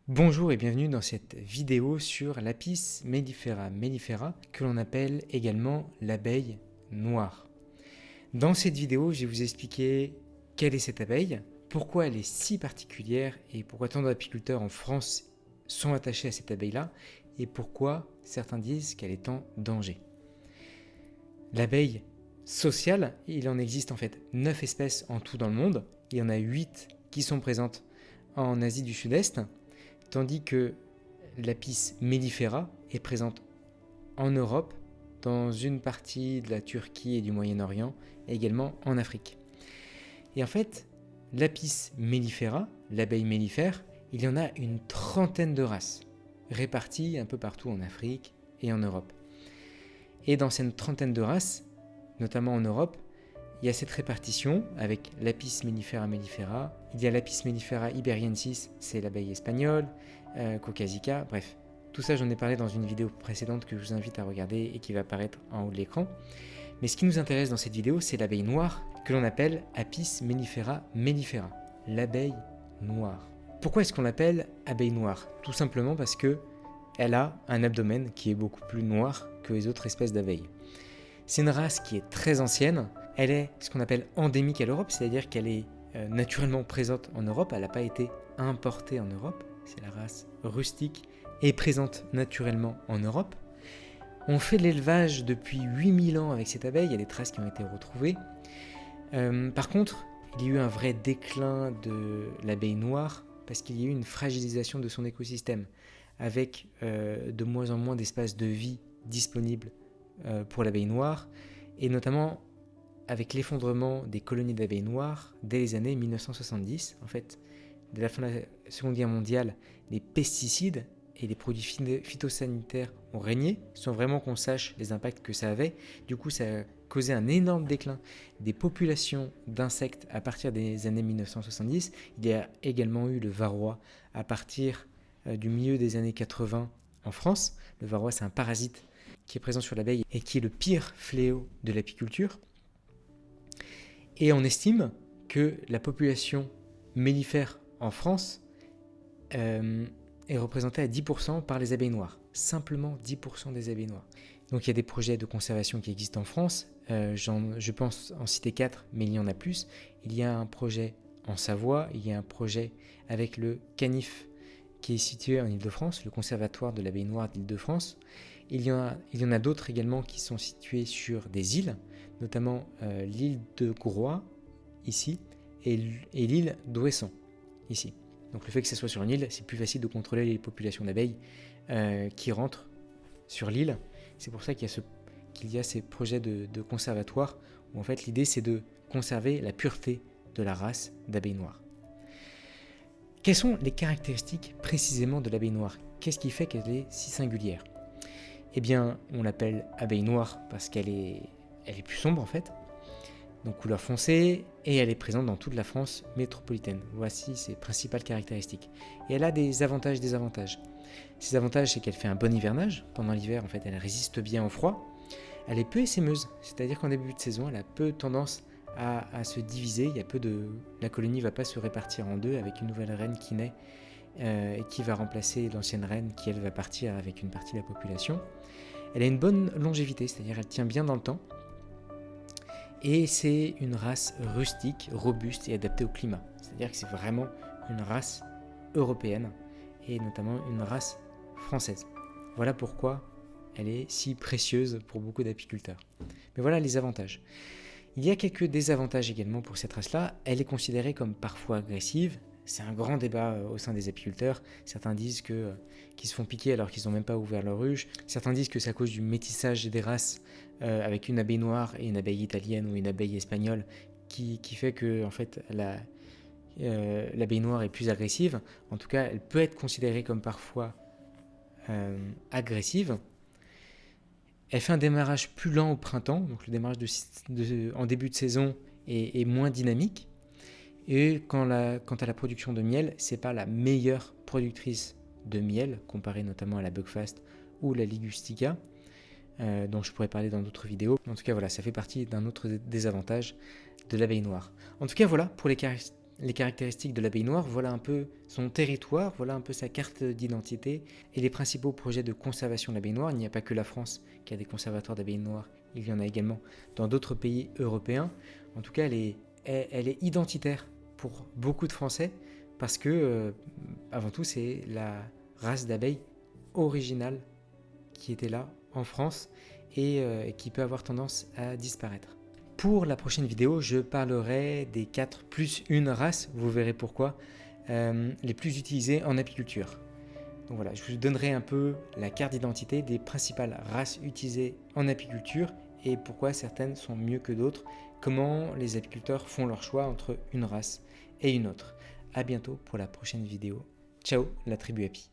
Bonjour et bienvenue dans cette vidéo sur l'Apis mellifera mellifera que l'on appelle également l'abeille noire. Dans cette vidéo, je vais vous expliquer quelle est cette abeille, pourquoi elle est si particulière et pourquoi tant d'apiculteurs en France sont attachés à cette abeille-là et pourquoi certains disent qu'elle est en danger. L'abeille sociale, il en existe en fait 9 espèces en tout dans le monde, il y en a 8 qui sont présentes en Asie du Sud-Est, tandis que l'Apis mellifera est présente en Europe, dans une partie de la Turquie et du Moyen-Orient, et également en Afrique. Et en fait, l'Apis mellifera, l'abeille mellifère, il y en a une trentaine de races, réparties un peu partout en Afrique et en Europe. Et dans cette trentaine de races, notamment en Europe, il y a cette répartition avec l'Apis mellifera mellifera, il y a l'Apis mellifera iberiensis, c'est l'abeille espagnole, caucasica, bref. Tout ça, j'en ai parlé dans une vidéo précédente que je vous invite à regarder et qui va apparaître en haut de l'écran. Mais ce qui nous intéresse dans cette vidéo, c'est l'abeille noire que l'on appelle Apis mellifera mellifera, l'abeille noire. Pourquoi est-ce qu'on l'appelle abeille noire? Tout simplement parce que elle a un abdomen qui est beaucoup plus noir que les autres espèces d'abeilles. C'est une race qui est très ancienne. Elle est ce qu'on appelle endémique à l'Europe, c'est-à-dire qu'elle est naturellement présente en Europe. Elle n'a pas été importée en Europe. C'est la race rustique et présente naturellement en Europe. On fait de l'élevage depuis 8000 ans avec cette abeille. Il y a des traces qui ont été retrouvées. Par contre, il y a eu un vrai déclin de l'abeille noire parce qu'il y a eu une fragilisation de son écosystème avec de moins en moins d'espaces de vie disponibles pour l'abeille noire, et notamment avec l'effondrement des colonies d'abeilles noires dès les années 1970. En fait, dès la fin de la Seconde Guerre mondiale, les pesticides et les produits phytosanitaires ont régné, sans vraiment qu'on sache les impacts que ça avait. Du coup, ça a causé un énorme déclin des populations d'insectes à partir des années 1970. Il y a également eu le varroa à partir du milieu des années 80 en France. Le varroa, c'est un parasite qui est présent sur l'abeille et qui est le pire fléau de l'apiculture. Et on estime que la population mellifère en France est représentée à 10% par les abeilles noires. Simplement 10% des abeilles noires. Donc il y a des projets de conservation qui existent en France. Je pense en citer 4, mais il y en a plus. Il y a un projet en Savoie, il y a un projet avec le CANIF qui est situé en Île-de-France, le Conservatoire de l'abeille noire d'Île-de-France. Il y en a d'autres également qui sont situés sur des îles, notamment l'île de Groix, ici, et l'île d'Ouessant, ici. Donc le fait que ce soit sur une île, c'est plus facile de contrôler les populations d'abeilles qui rentrent sur l'île. C'est pour ça qu'il y a ces projets de conservatoire, où en fait l'idée c'est de conserver la pureté de la race d'abeilles noires. Quelles sont les caractéristiques précisément de l'abeille noire? Qu'est-ce qui fait qu'elle est si singulière? Eh bien, on l'appelle abeille noire parce qu'elle est plus sombre en fait, donc couleur foncée, et elle est présente dans toute la France métropolitaine. Voici ses principales caractéristiques. Et elle a des avantages et des désavantages. Ses avantages, c'est qu'elle fait un bon hivernage. Pendant l'hiver, en fait, elle résiste bien au froid. Elle est peu essaimeuse, c'est-à-dire qu'en début de saison, elle a peu tendance à se diviser. La colonie ne va pas se répartir en deux avec une nouvelle reine qui naît et qui va remplacer l'ancienne reine qui, elle, va partir avec une partie de la population. Elle a une bonne longévité, c'est-à-dire elle tient bien dans le temps. Et c'est une race rustique, robuste et adaptée au climat. C'est-à-dire que c'est vraiment une race européenne et notamment une race française. Voilà pourquoi elle est si précieuse pour beaucoup d'apiculteurs. Mais voilà les avantages. Il y a quelques désavantages également pour cette race-là. Elle est considérée comme parfois agressive. C'est un grand débat au sein des apiculteurs. Certains disent qu'ils se font piquer alors qu'ils n'ont même pas ouvert leur ruche. Certains disent que c'est à cause du métissage des races avec une abeille noire et une abeille italienne ou une abeille espagnole qui fait que en fait, l'abeille noire est plus agressive. En tout cas, elle peut être considérée comme parfois agressive. Elle fait un démarrage plus lent au printemps, donc le démarrage en début de saison est moins dynamique. Et quant à la production de miel, c'est pas la meilleure productrice de miel, comparée notamment à la Buckfast ou la Ligustica, dont je pourrais parler dans d'autres vidéos. En tout cas, voilà, ça fait partie d'un autre désavantage de l'abeille noire. En tout cas, voilà pour les les caractéristiques de l'abeille noire, voilà un peu son territoire, voilà un peu sa carte d'identité et les principaux projets de conservation de l'abeille noire. Il n'y a pas que la France qui a des conservatoires d'abeilles noires, il y en a également dans d'autres pays européens. En tout cas, elle est identitaire pour beaucoup de Français parce que, avant tout, c'est la race d'abeilles originale qui était là en France et qui peut avoir tendance à disparaître. Pour la prochaine vidéo, je parlerai des 4 plus une race, vous verrez pourquoi, les plus utilisées en apiculture. Donc voilà, je vous donnerai un peu la carte d'identité des principales races utilisées en apiculture et pourquoi certaines sont mieux que d'autres, comment les apiculteurs font leur choix entre une race et une autre. A bientôt pour la prochaine vidéo. Ciao la tribu Api.